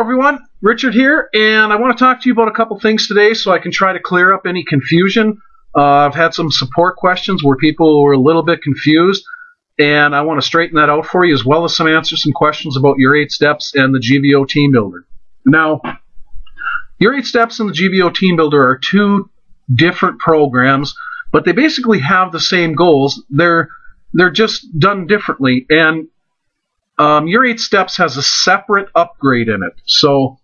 everyone, Richard here, and I want to talk to you about a couple things today so I can try to clear up any confusion. I've had some support questions where people were a little bit confused, and I want to straighten that out for you, as well as answer some questions about YourEightSteps and the GVO Team Builder. Now, YourEightSteps and the GVO Team Builder are two different programs, but they basically have the same goals. They're just done differently, and YourEightSteps has a separate upgrade in it. So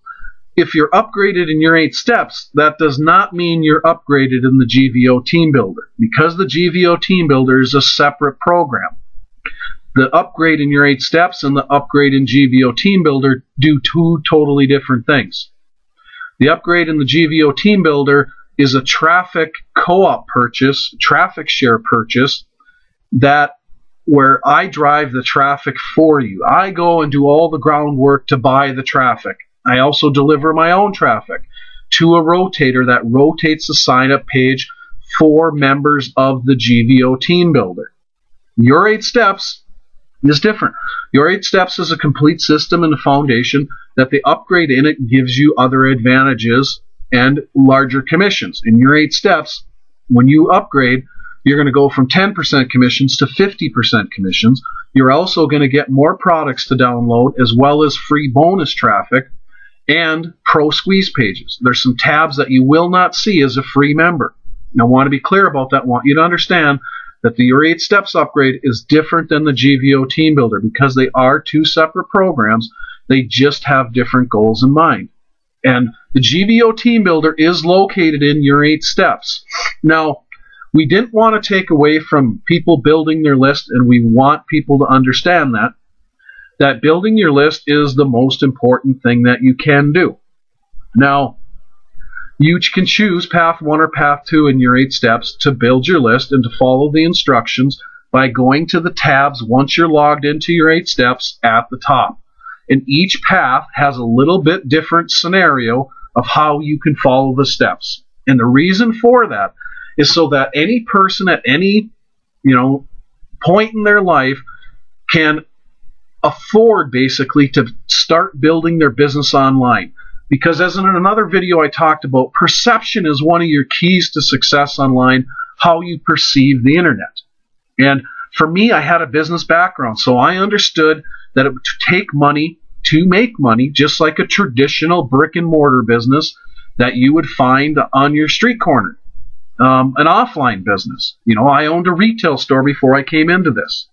if you're upgraded in YourEightSteps, that does not mean you're upgraded in the GVO Team Builder, because the GVO Team Builder is a separate program. The upgrade in YourEightSteps and the upgrade in GVO Team Builder do two totally different things. The upgrade in the GVO Team Builder is a traffic co-op purchase, traffic share purchase, where I drive the traffic for you. I go and do all the groundwork to buy the traffic. I also deliver my own traffic to a rotator that rotates the sign-up page for members of the GVO Team Builder. YourEightSteps is different. YourEightSteps is a complete system and a foundation that the upgrade in it gives you other advantages and larger commissions. In YourEightSteps, when you upgrade, you're going to go from 10% commissions to 50% commissions. You're also going to get more products to download, as well as free bonus traffic and pro squeeze pages. There's some tabs that you will not see as a free member. Now, I want to be clear about that. I want you to understand that the YourEightSteps upgrade is different than the GVO Team Builder, because they are two separate programs. They just have different goals in mind. And the GVO Team Builder is located in YourEightSteps. Now, we didn't want to take away from people building their list, and we want people to understand that building your list is the most important thing that you can do. Now, you can choose Path 1 or Path 2 in YourEightSteps to build your list and to follow the instructions by going to the tabs once you're logged into YourEightSteps at the top. And each path has a little bit different scenario of how you can follow the steps. And the reason for that is so that any person at any point in their life can afford basically to start building their business online. Because as in another video I talked about, perception is one of your keys to success online, how you perceive the internet. And for me, I had a business background, so I understood that it would take money to make money, just like a traditional brick and mortar business that you would find on your street corner. An offline business. I owned a retail store before I came into this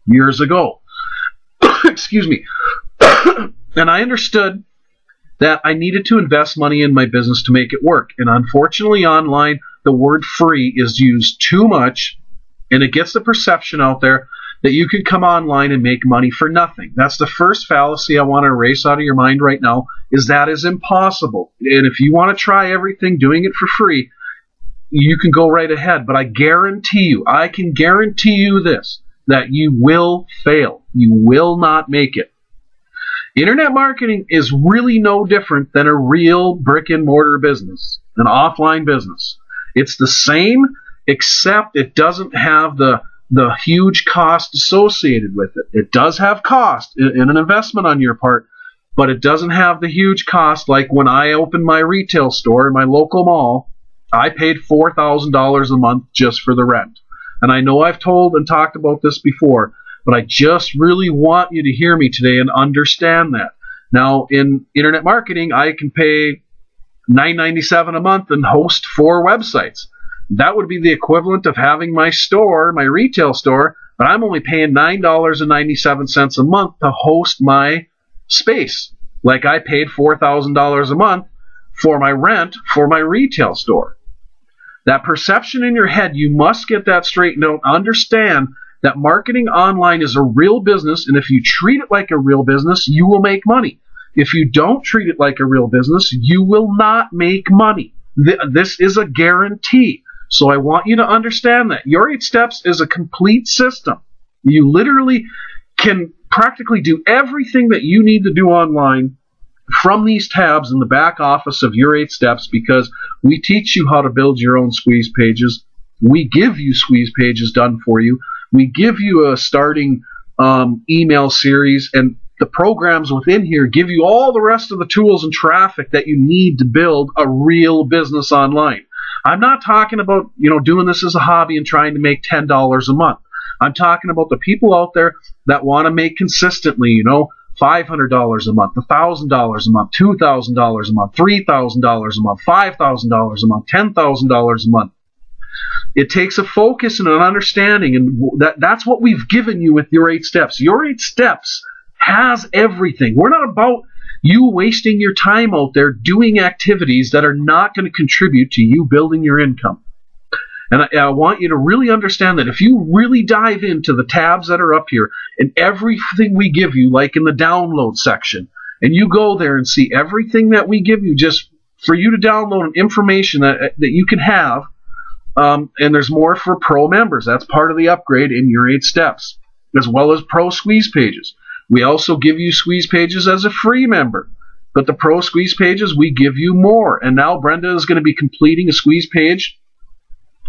years ago. Excuse me. And I understood that I needed to invest money in my business to make it work. And unfortunately, online, the word free is used too much, and it gets the perception out there that you can come online and make money for nothing. That's the first fallacy I want to erase out of your mind right now, is that is impossible. And if you want to try everything doing it for free, you can go right ahead, but I can guarantee you this, that you will fail. You will not make it. Internet marketing is really no different than a real brick and mortar business, an offline business. It's the same, except it doesn't have the huge cost associated with it. It does have cost and an investment on your part, but it doesn't have the huge cost like when I opened my retail store in my local mall. I paid $4,000 a month just for the rent. And I know I've told and talked about this before, but I just really want you to hear me today and understand that. Now, in internet marketing, I can pay $9.97 a month and host 4 websites. That would be the equivalent of having my store, my retail store, but I'm only paying $9.97 a month to host my space. Like I paid $4,000 a month for my rent for my retail store. That perception in your head, you must get that straightened out. Understand that marketing online is a real business, and if you treat it like a real business, you will make money. If you don't treat it like a real business, you will not make money. This is a guarantee. So I want you to understand that. YourEightSteps is a complete system. You literally can practically do everything that you need to do online from these tabs in the back office of YourEightSteps, because we teach you how to build your own squeeze pages. We give you squeeze pages done for you. We give you a starting email series, and the programs within here give you all the rest of the tools and traffic that you need to build a real business online. I'm not talking about, doing this as a hobby and trying to make $10 a month. I'm talking about the people out there that want to make consistently, $500 a month, $1,000 a month, $2,000 a month, $3,000 a month, $5,000 a month, $10,000 a month. It takes a focus and an understanding, and that's what we've given you with Your 8 Steps. Your 8 Steps has everything. We're not about you wasting your time out there doing activities that are not going to contribute to you building your income. And I want you to really understand that if you really dive into the tabs that are up here and everything we give you, like in the download section, and you go there and see everything that we give you just for you to download and information that you can have, and there's more for pro members. That's part of the upgrade in Your 8 Steps, as well as pro squeeze pages. We also give you squeeze pages as a free member, but the pro squeeze pages, we give you more. And now Brenda is going to be completing a squeeze page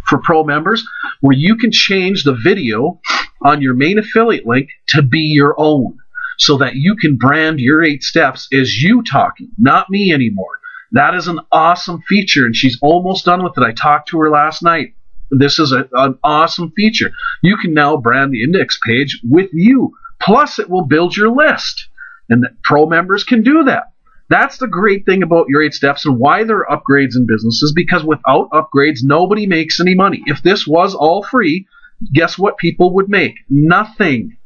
for pro members where you can change the video on your main affiliate link to be your own, so that you can brand Your 8 Steps as you talking, not me anymore. That is an awesome feature, and she's almost done with it. I talked to her last night. This is an awesome feature. You can now brand the index page with you. Plus, it will build your list, and pro members can do that. That's the great thing about Your 8 Steps and why there are upgrades in businesses, because without upgrades, nobody makes any money. If this was all free, guess what people would make? Nothing.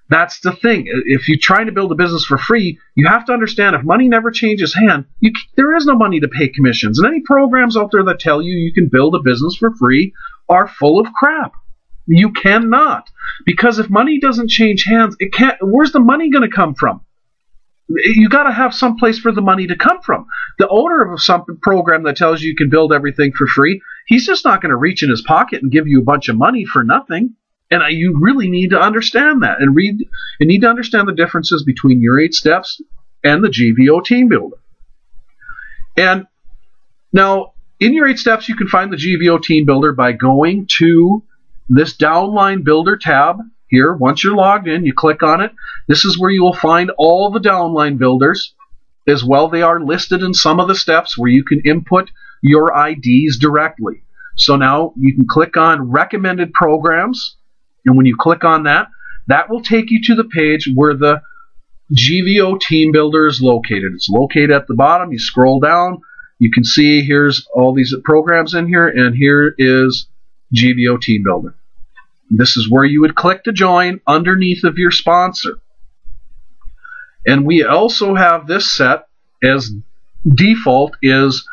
That's the thing. If you're trying to build a business for free, you have to understand if money never changes hand, there is no money to pay commissions. And any programs out there that tell you you can build a business for free are full of crap. You cannot. Because if money doesn't change hands, where's the money going to come from? You got to have some place for the money to come from. The owner of some program that tells you can build everything for free, he's just not going to reach in his pocket and give you a bunch of money for nothing. And you really need to understand that and you need to understand the differences between Your 8 Steps and the GVO Team Builder. And now, in Your 8 Steps, you can find the GVO Team Builder by going to this Downline Builder tab here. Once you're logged in, you click on it. This is where you will find all the downline builders. As well, they are listed in some of the steps where you can input your IDs directly. So now you can click on Recommended Programs, and when you click on that, that will take you to the page where the GVO Team Builder is located. It's located at the bottom. You scroll down, you can see here's all these programs in here, and here is GVO Team Builder. This is where you would click to join underneath of your sponsor. And we also have this set as default is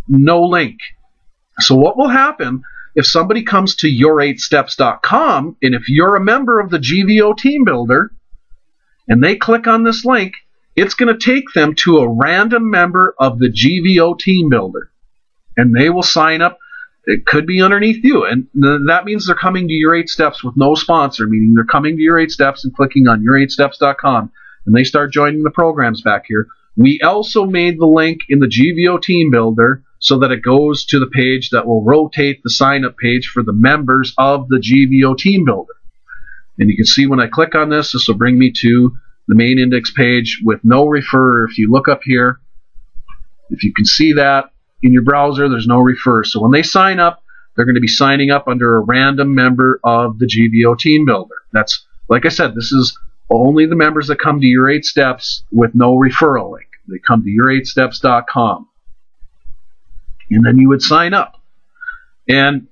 no link. So what will happen if somebody comes to YourEightSteps.com, and if you're a member of the GVO Team Builder and they click on this link, it's going to take them to a random member of the GVO Team Builder, and they will sign up. It could be underneath you, and that means they're coming to Your 8 Steps with no sponsor, meaning they're coming to Your 8 Steps and clicking on YourEightSteps.com, and they start joining the programs back here. We also made the link in the GVO Team Builder so that it goes to the page that will rotate the sign-up page for the members of the GVO Team Builder. And you can see when I click on this, this will bring me to the main index page with no refer. If you look up here, if you can see that, in your browser, there's no refer. So when they sign up, they're going to be signing up under a random member of the GVO Team Builder. That's, like I said, this is only the members that come to Your 8 Steps with no referral link. They come to YourEightSteps.com. And then you would sign up. And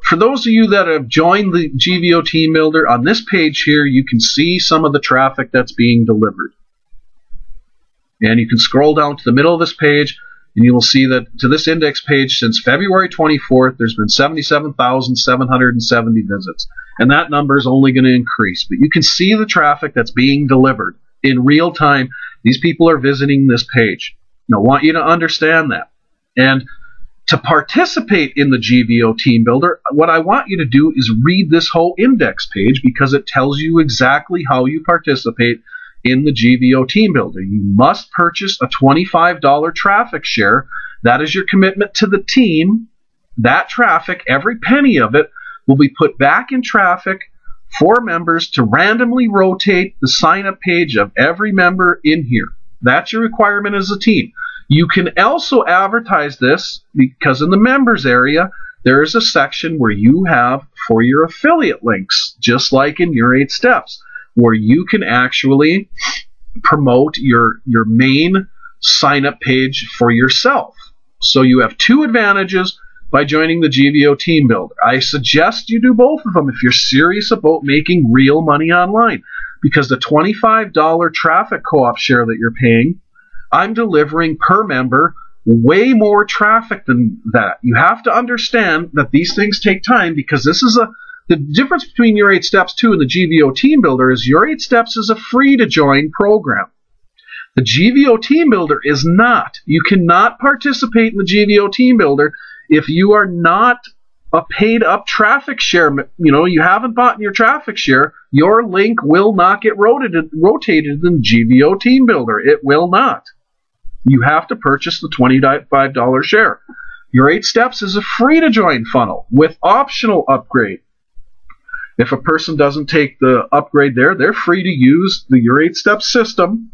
for those of you that have joined the GVO Team Builder, on this page here, you can see some of the traffic that's being delivered. And you can scroll down to the middle of this page, and you will see that to this index page since February 24th, there's been 77,770 visits. And that number is only going to increase. But you can see the traffic that's being delivered in real time. These people are visiting this page. Now, I want you to understand that. And to participate in the GVO Team Builder, what I want you to do is read this whole index page, because it tells you exactly how you participate in the GVO Team Builder. You must purchase a $25 traffic share. That is your commitment to the team. That traffic, every penny of it, will be put back in traffic for members to randomly rotate the sign-up page of every member in here. That's your requirement as a team. You can also advertise this because in the members area, there is a section where you have for your affiliate links, just like in YourEightSteps, where you can actually promote your main sign-up page for yourself. So you have two advantages by joining the GVO Team Builder. I suggest you do both of them if you're serious about making real money online, because the $25 traffic co-op share that you're paying, I'm delivering per member way more traffic than that. You have to understand that these things take time, because this is the difference between YourEightSteps 2 and the GVO Team Builder is YourEightSteps is a free-to-join program. The GVO Team Builder is not. You cannot participate in the GVO Team Builder if you are not a paid-up traffic share. You haven't bought your traffic share, your link will not get rotated in GVO Team Builder. It will not. You have to purchase the $25 share. YourEightSteps is a free-to-join funnel with optional upgrade. If a person doesn't take the upgrade there, they're free to use the YourEightSteps system.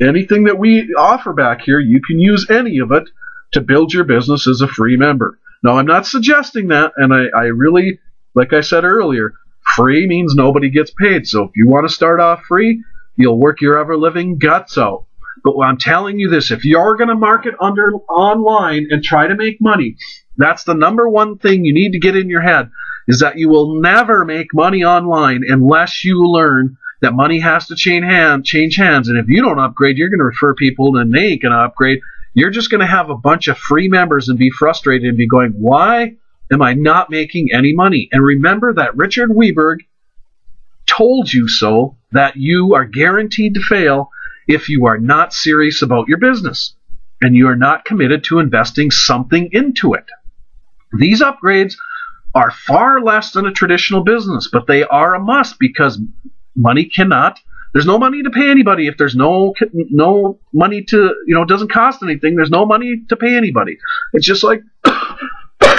Anything that we offer back here, you can use any of it to build your business as a free member. Now, I'm not suggesting that, and I really, like I said earlier, free means nobody gets paid. So if you want to start off free, you'll work your ever-living guts out. But I'm telling you this, if you're going to market online and try to make money, that's the number one thing you need to get in your head, is that you will never make money online unless you learn that money has to change hands. And if you don't upgrade, you're going to refer people and they ain't going to upgrade. You're just going to have a bunch of free members and be frustrated and be going, why am I not making any money? And remember that Richard Weberg told you so, that you are guaranteed to fail if you are not serious about your business and you are not committed to investing something into it. These upgrades are far less than a traditional business, but they are a must, because there's no money to pay anybody if there's no money to, it doesn't cost anything. There's no money to pay anybody. It's just like,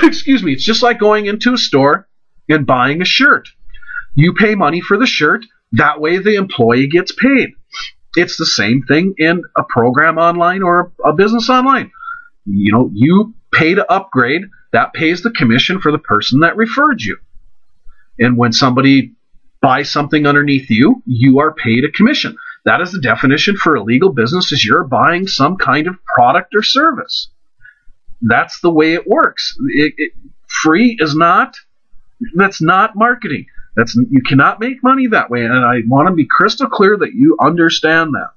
excuse me, it's just like going into a store and buying a shirt. You pay money for the shirt. That way the employee gets paid. It's the same thing in a program online or a business online. You pay to upgrade. That pays the commission for the person that referred you. And when somebody buys something underneath you, you are paid a commission. That is the definition for a legal business, is you're buying some kind of product or service. That's the way it works. Free is not, that's not marketing. You cannot make money that way, and I want to be crystal clear that you understand that.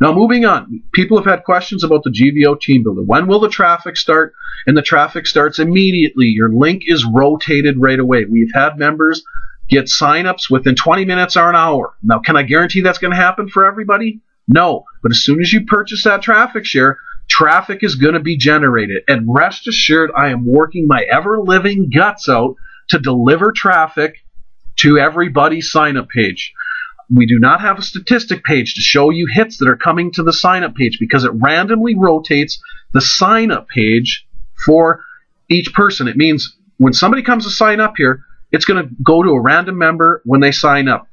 Now, moving on, people have had questions about the GVO Team Builder. When will the traffic start? And the traffic starts immediately. Your link is rotated right away. We've had members get signups within 20 minutes or an hour. Now, can I guarantee that's going to happen for everybody? No. But as soon as you purchase that traffic share, traffic is going to be generated. And rest assured, I am working my ever-living guts out to deliver traffic to everybody's sign-up page. We do not have a statistic page to show you hits that are coming to the sign-up page, because it randomly rotates the sign-up page for each person. It means when somebody comes to sign up here, it's going to go to a random member when they sign up.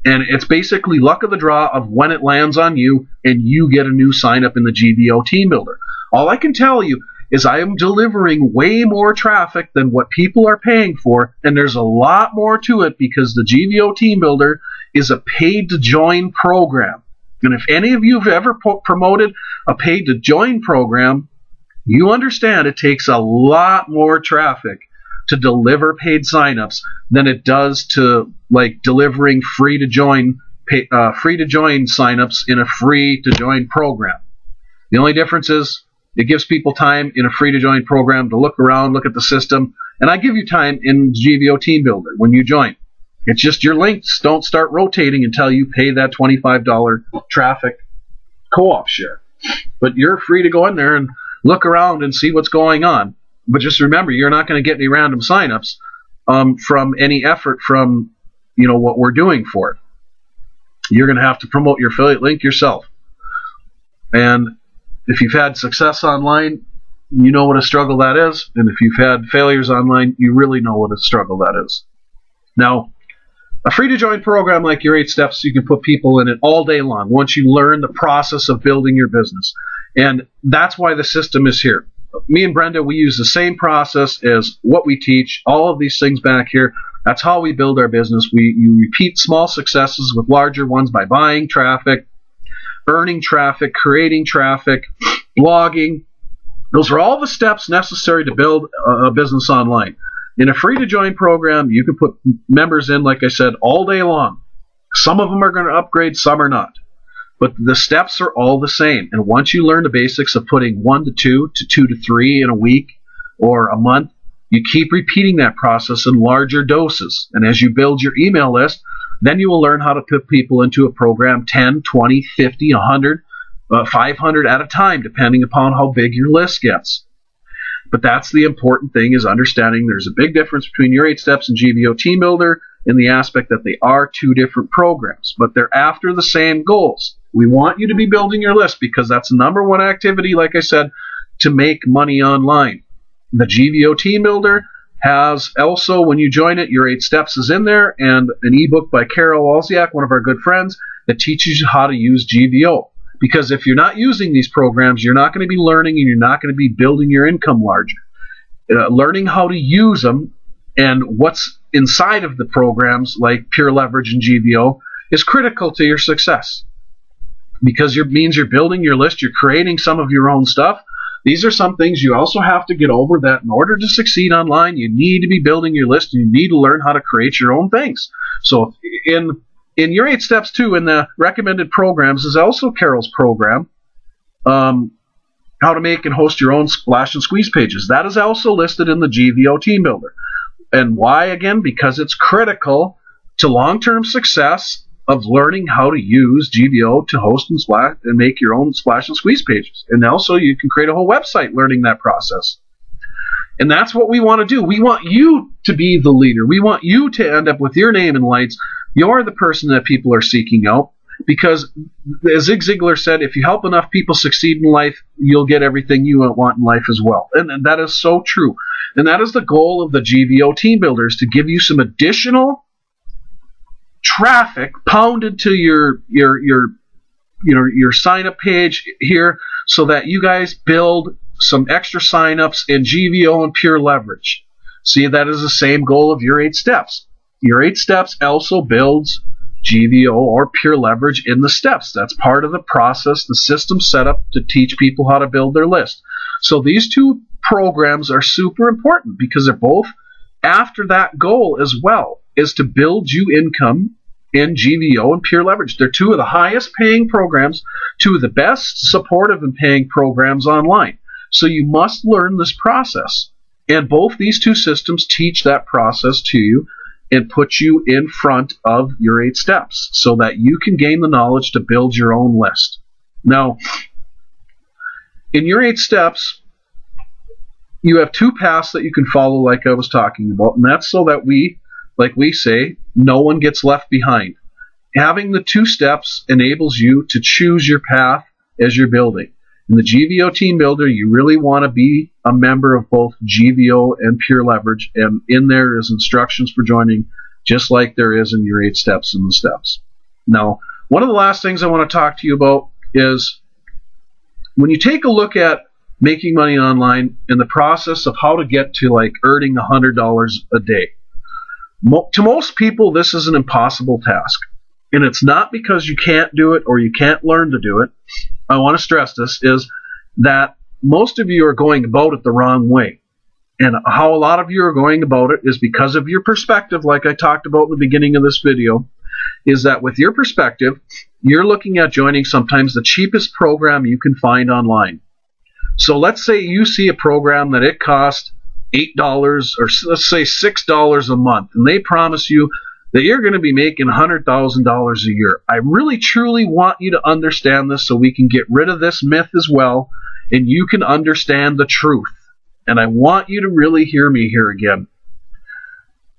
And it's basically luck of the draw of when it lands on you and you get a new sign-up in the GVO Team Builder. All I can tell you is I am delivering way more traffic than what people are paying for, and there's a lot more to it, because the GVO Team Builder is a paid-to-join program. And if any of you have ever promoted a paid-to-join program, you understand it takes a lot more traffic to deliver paid signups than it does to delivering free-to-join signups in a free-to-join program. The only difference is it gives people time in a free-to-join program to look around, look at the system, and I give you time in GVO Team Builder when you join. It's just your links don't start rotating until you pay that $25 traffic co-op share. But you're free to go in there and look around and see what's going on. But just remember, you're not going to get any random signups from any effort from what we're doing for it. You're going to have to promote your affiliate link yourself. And if you've had success online, you know what a struggle that is. And if you've had failures online, you really know what a struggle that is. Now, a free-to-join program like Your 8 Steps, you can put people in it all day long once you learn the process of building your business. And that's why the system is here. Me and Brenda, we use the same process as what we teach, all of these things back here. That's how we build our business. You repeat small successes with larger ones by buying traffic, earning traffic, creating traffic, blogging. Those are all the steps necessary to build a business online. In a free-to-join program, you can put members in, like I said, all day long. Some of them are going to upgrade, some are not. But the steps are all the same. And once you learn the basics of putting 1 to 2 to 2 to 3 in a week or a month, you keep repeating that process in larger doses. And as you build your email list, then you will learn how to put people into a program 10, 20, 50, 100, 500 at a time, depending upon how big your list gets. But that's the important thing, is understanding there's a big difference between Your 8 Steps and GVO Team Builder in the aspect that they are two different programs, but they're after the same goals. We want you to be building your list because that's the number one activity, like I said, to make money online. The GVO Team Builder has also, when you join it, Your 8 Steps is in there, and an ebook by Carol Walsiak, one of our good friends, that teaches you how to use GVO. Because if you're not using these programs, you're not going to be learning and you're not going to be building your income larger. Learning how to use them and what's inside of the programs like Pure Leverage and GVO is critical to your success. Because it means you're building your list, you're creating some of your own stuff. These are some things you also have to get over, that in order to succeed online, you need to be building your list and you need to learn how to create your own things. So in Your 8 Steps too, in the recommended programs, is also Carol's program, how to make and host your own splash and squeeze pages. That is also listed in the GVO Team Builder. And why, again? Because it's critical to long-term success of learning how to use GVO to host and splash and make your own splash and squeeze pages. And also you can create a whole website learning that process. And that's what we want to do. We want you to be the leader. We want you to end up with your name in lights. You're the person that people are seeking out, because as Zig Ziglar said, if you help enough people succeed in life, you'll get everything you want in life as well. And that is so true. And that is the goal of the GVO Team Builder, is to give you some additional traffic pounded to your sign up page here, so that you guys build some extra signups in GVO and Pure Leverage. See, that is the same goal of Your 8 Steps. Your 8 Steps also builds GVO or Pure Leverage in the steps. That's part of the process, the system set up to teach people how to build their list. So these two programs are super important because they're both after that goal as well, is to build you income in GVO and Pure Leverage. They're two of the highest paying programs, two of the best supportive and paying programs online. So you must learn this process. And both these two systems teach that process to you and put you in front of Your 8 Steps so that you can gain the knowledge to build your own list. Now, in Your 8 Steps, you have two paths that you can follow, like I was talking about, and that's so that we, like we say, no one gets left behind. Having the two steps enables you to choose your path as you're building. In the GVO Team Builder, you really want to be a member of both GVO and Pure Leverage, and in there is instructions for joining, just like there is in Your 8 Steps and the steps. Now, one of the last things I want to talk to you about is when you take a look at making money online and the process of how to get to like earning $100 a day. To most people, this is an impossible task. And it's not because you can't do it or you can't learn to do it. I want to stress this, is that most of you are going about it the wrong way. And how a lot of you are going about it is because of your perspective, like I talked about in the beginning of this video, is that with your perspective, you're looking at joining sometimes the cheapest program you can find online. So let's say you see a program that it costs $8 or let's say $6 a month, and they promise you that you're going to be making $100,000 a year. I really truly want you to understand this so we can get rid of this myth as well, and you can understand the truth. And I want you to really hear me here again.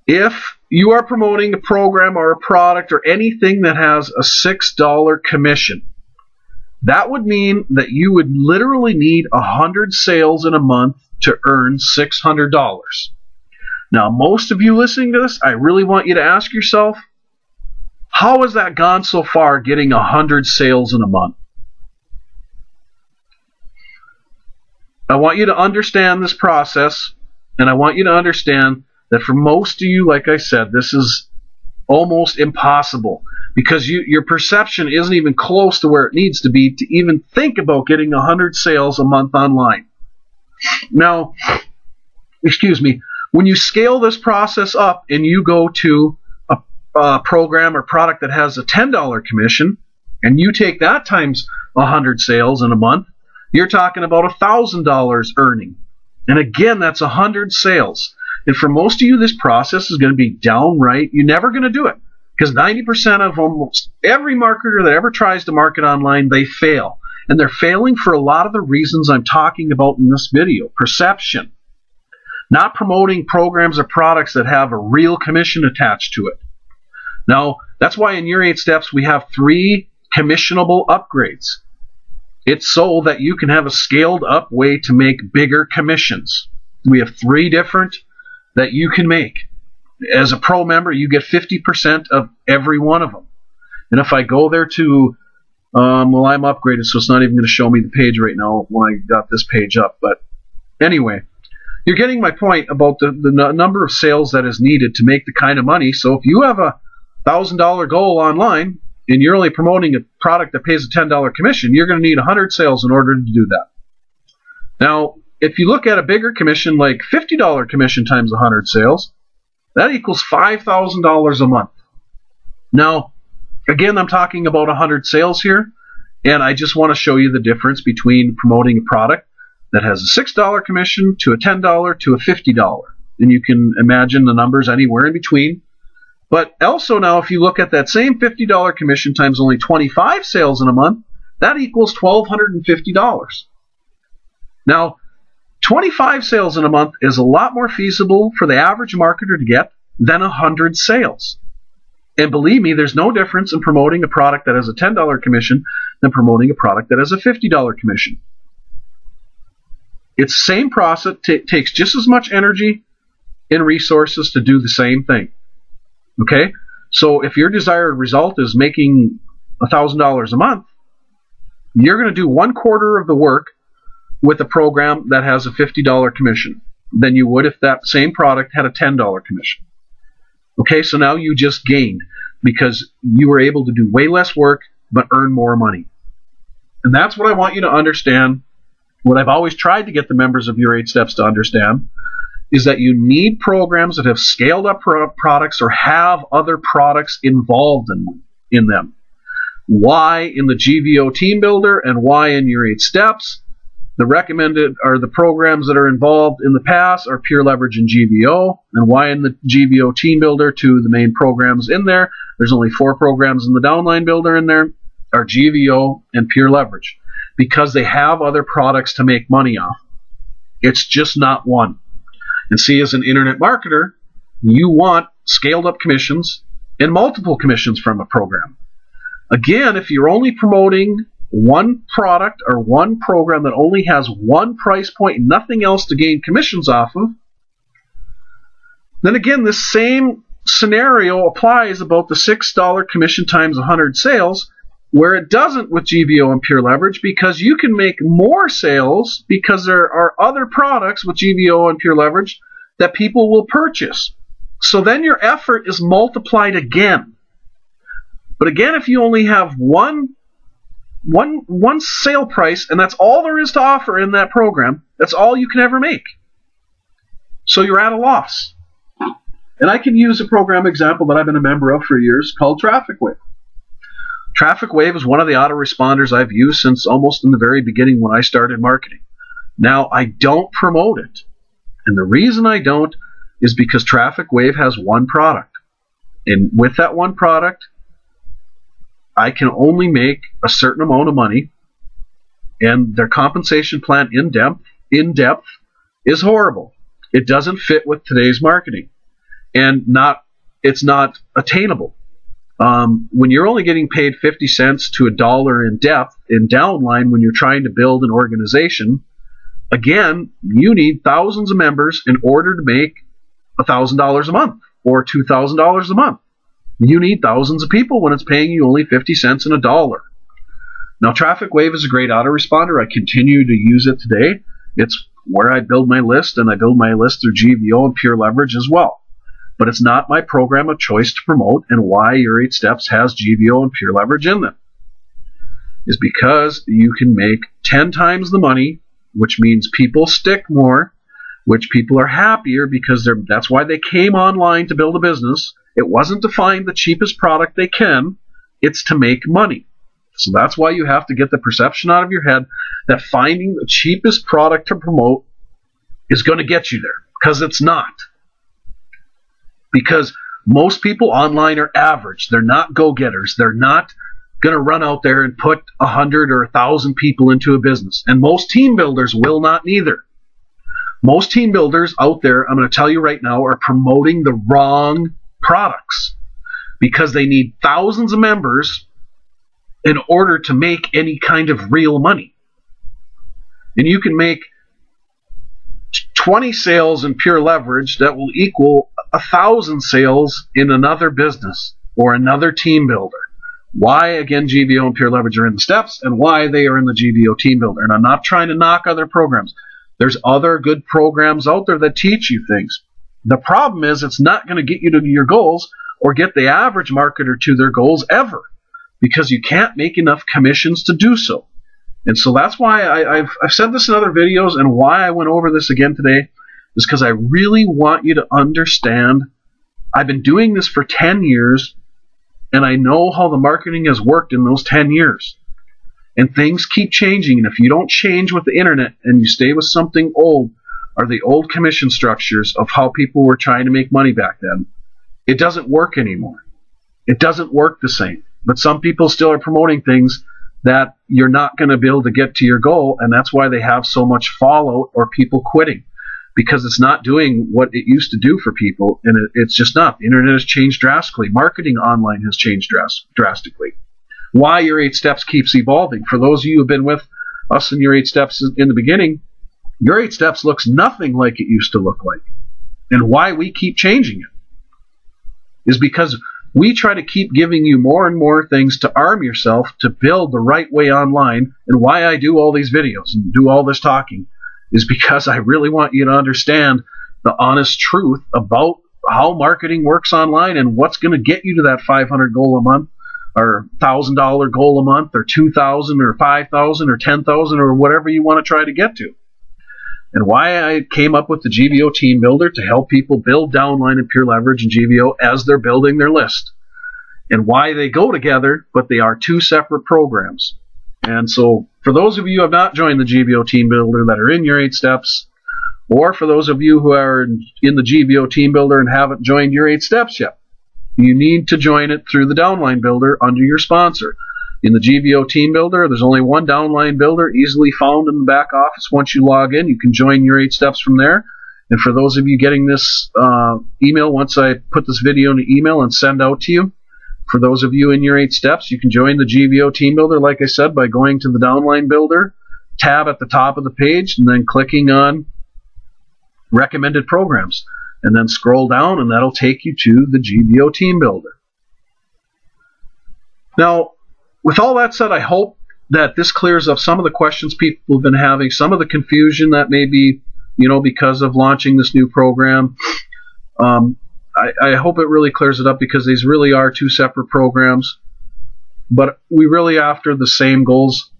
If you are promoting a program or a product or anything that has a $6 commission, that would mean that you would literally need 100 sales in a month to earn $600. Now, most of you listening to this, I really want you to ask yourself, how has that gone so far getting 100 sales in a month? I want you to understand this process, and I want you to understand that for most of you, like I said, this is almost impossible because your perception isn't even close to where it needs to be to even think about getting 100 sales a month online. Now, excuse me, when you scale this process up and you go to a program or product that has a $10 commission and you take that times 100 sales in a month, you're talking about $1,000 earning. And again, that's 100 sales. And for most of you, this process is going to be downright, you're never going to do it. Because 90% of almost every marketer that ever tries to market online, they fail. And they're failing for a lot of the reasons I'm talking about in this video. Perception. Not promoting programs or products that have a real commission attached to it. Now, that's why in Your 8 Steps we have 3 commissionable upgrades. It's so that you can have a scaled up way to make bigger commissions. We have 3 different that you can make. As a pro member, you get 50% of every one of them. And if I go there to, well, I'm upgraded, so it's not even going to show me the page right now when I got this page up. But anyway, you're getting my point about the number of sales that is needed to make the kind of money. So if you have a $1,000 goal online and you're only promoting a product that pays a $10 commission, you're going to need 100 sales in order to do that. Now, if you look at a bigger commission like $50 commission times 100 sales, that equals $5,000 a month. Now, again, I'm talking about 100 sales here, and I just want to show you the difference between promoting a product that has a $6 commission to a $10 to a $50. And you can imagine the numbers anywhere in between. But also now, if you look at that same $50 commission times only 25 sales in a month, that equals $1,250. Now, 25 sales in a month is a lot more feasible for the average marketer to get than 100 sales. And believe me, there's no difference in promoting a product that has a $10 commission than promoting a product that has a $50 commission. It's the same process. Takes just as much energy and resources to do the same thing. Okay? So if your desired result is making $1,000 a month, you're going to do 1/4 of the work with a program that has a $50 commission than you would if that same product had a $10 commission. Okay, so now you just gained because you were able to do way less work but earn more money. And that's what I want you to understand. What I've always tried to get the members of Your 8 Steps to understand is that you need programs that have scaled up products or have other products involved in them. Why in the GVO Team Builder and why in Your 8 Steps? The recommended are the programs that are involved in the past are Pure Leverage and GVO. And why in the GVO Team Builder, 2 of the main programs in there, there's only 4 programs in the Downline Builder in there, are GVO and Pure Leverage. Because they have other products to make money off. It's just not one. And see, as an internet marketer, you want scaled up commissions and multiple commissions from a program. Again, if you're only promoting one product or one program that only has one price point and nothing else to gain commissions off of, then again, this same scenario applies about the $6 commission times 100 sales, where it doesn't with GVO and Pure Leverage, because you can make more sales because there are other products with GVO and Pure Leverage that people will purchase. So then your effort is multiplied again. But again, if you only have one sale price, and that's all there is to offer in that program, that's all you can ever make. So you're at a loss. And I can use a program example that I've been a member of for years called Traffic Wave. Traffic Wave is one of the autoresponders I've used since almost in the very beginning when I started marketing. Now, I don't promote it. And the reason I don't is because Traffic Wave has one product. And with that one product, I can only make a certain amount of money, and their compensation plan in depth is horrible. It doesn't fit with today's marketing, and it's not attainable. When you're only getting paid 50 cents to $1 in depth in downline when you're trying to build an organization, again, you need thousands of members in order to make $1,000 a month or $2,000 a month. You need thousands of people when it's paying you only 50 cents in a dollar. Now, Traffic Wave is a great autoresponder. I continue to use it today. It's where I build my list, and I build my list through GVO and Pure Leverage as well. But it's not my program of choice to promote, and why Your 8 Steps has GVO and Pure Leverage in them is because you can make 10 times the money, which means people stick more, which people are happier because that's why they came online to build a business. It wasn't to find the cheapest product they can, it's to make money. So that's why you have to get the perception out of your head that finding the cheapest product to promote is going to get you there, because it's not. Because most people online are average. They're not go-getters. They're not going to run out there and put 100 or 1,000 people into a business. And most team builders will not neither. Most team builders out there, I'm going to tell you right now, are promoting the wrong products because they need thousands of members in order to make any kind of real money. And you can make 20 sales in Pure Leverage that will equal 1,000 sales in another business or another team builder. Why, again, GVO and Pure Leverage are in the steps, and why they are in the GVO team builder. And I'm not trying to knock other programs. There's other good programs out there that teach you things. The problem is it's not going to get you to your goals or get the average marketer to their goals ever, because you can't make enough commissions to do so. And so that's why I've said this in other videos, and why I went over this again today is because I really want you to understand I've been doing this for 10 years, and I know how the marketing has worked in those 10 years. And things keep changing, and if you don't change with the internet and you stay with something old, or the old commission structures of how people were trying to make money back then, it doesn't work anymore. It doesn't work the same. But some people still are promoting things that you're not going to be able to get to your goal, and that's why they have so much fallout or people quitting, because it's not doing what it used to do for people, and it's just not. The internet has changed drastically. Marketing online has changed drastically. Why Your 8 Steps keeps evolving. For those of you who have been with us in Your 8 Steps in the beginning, Your 8 Steps looks nothing like it used to look like. And why we keep changing it is because we try to keep giving you more and more things to arm yourself to build the right way online. And why I do all these videos and do all this talking is because I really want you to understand the honest truth about how marketing works online and what's going to get you to that 500 goal a month, or $1,000 goal a month, or 2,000 or 5,000 or 10,000 or whatever you want to try to get to. And why I came up with the GVO Team Builder to help people build downline and Pure Leverage and GVO as they're building their list. And why they go together, but they are two separate programs. And so for those of you who have not joined the GVO Team Builder that are in Your 8 Steps, or for those of you who are in the GVO Team Builder and haven't joined Your 8 Steps yet, you need to join it through the Downline Builder under your sponsor. In the GVO Team Builder, there's only one downline builder, easily found in the back office. Once you log in, you can join Your 8 Steps from there. And for those of you getting this email, once I put this video in an email and send out to you, for those of you in Your 8 Steps, you can join the GVO Team Builder, like I said, by going to the Downline Builder tab at the top of the page and then clicking on Recommended Programs. And then scroll down, and that'll take you to the GVO Team Builder. Now, with all that said, I hope that this clears up some of the questions people have been having, some of the confusion that may be, because of launching this new program. I hope it really clears it up, because these really are two separate programs. But we really are after the same goals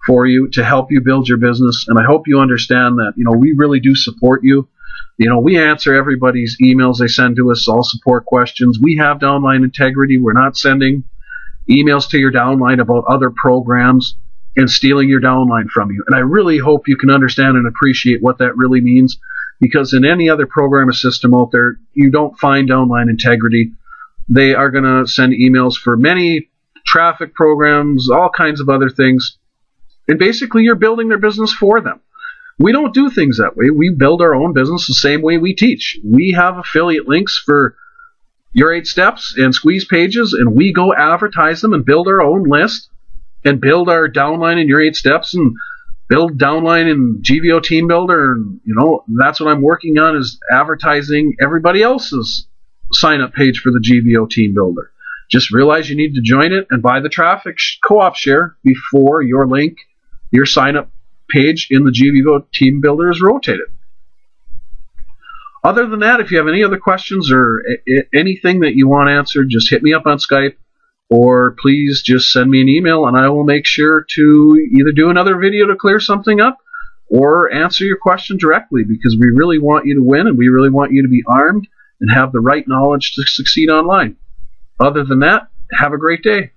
for you to help you build your business. And I hope you understand that, we really do support you. We answer everybody's emails they send to us, all support questions. We have downline integrity. We're not sending emails to your downline about other programs and stealing your downline from you. And I really hope you can understand and appreciate what that really means, because in any other program or system out there, you don't find downline integrity. They are going to send emails for many traffic programs, all kinds of other things. And basically, you're building their business for them. We don't do things that way. We build our own business the same way we teach. We have affiliate links for Your 8 Steps and Squeeze Pages, and we go advertise them and build our own list and build our downline in Your 8 Steps build downline in GVO Team Builder, and that's what I'm working on, is advertising everybody else's sign-up page for the GVO Team Builder. Just realize you need to join it and buy the traffic co-op share before your link, your sign-up page in the GVO Team Builder is rotated. Other than that, if you have any other questions or anything that you want answered, just hit me up on Skype, or please just send me an email, and I will make sure to either do another video to clear something up or answer your question directly, because we really want you to win, and we really want you to be armed and have the right knowledge to succeed online. Other than that, have a great day.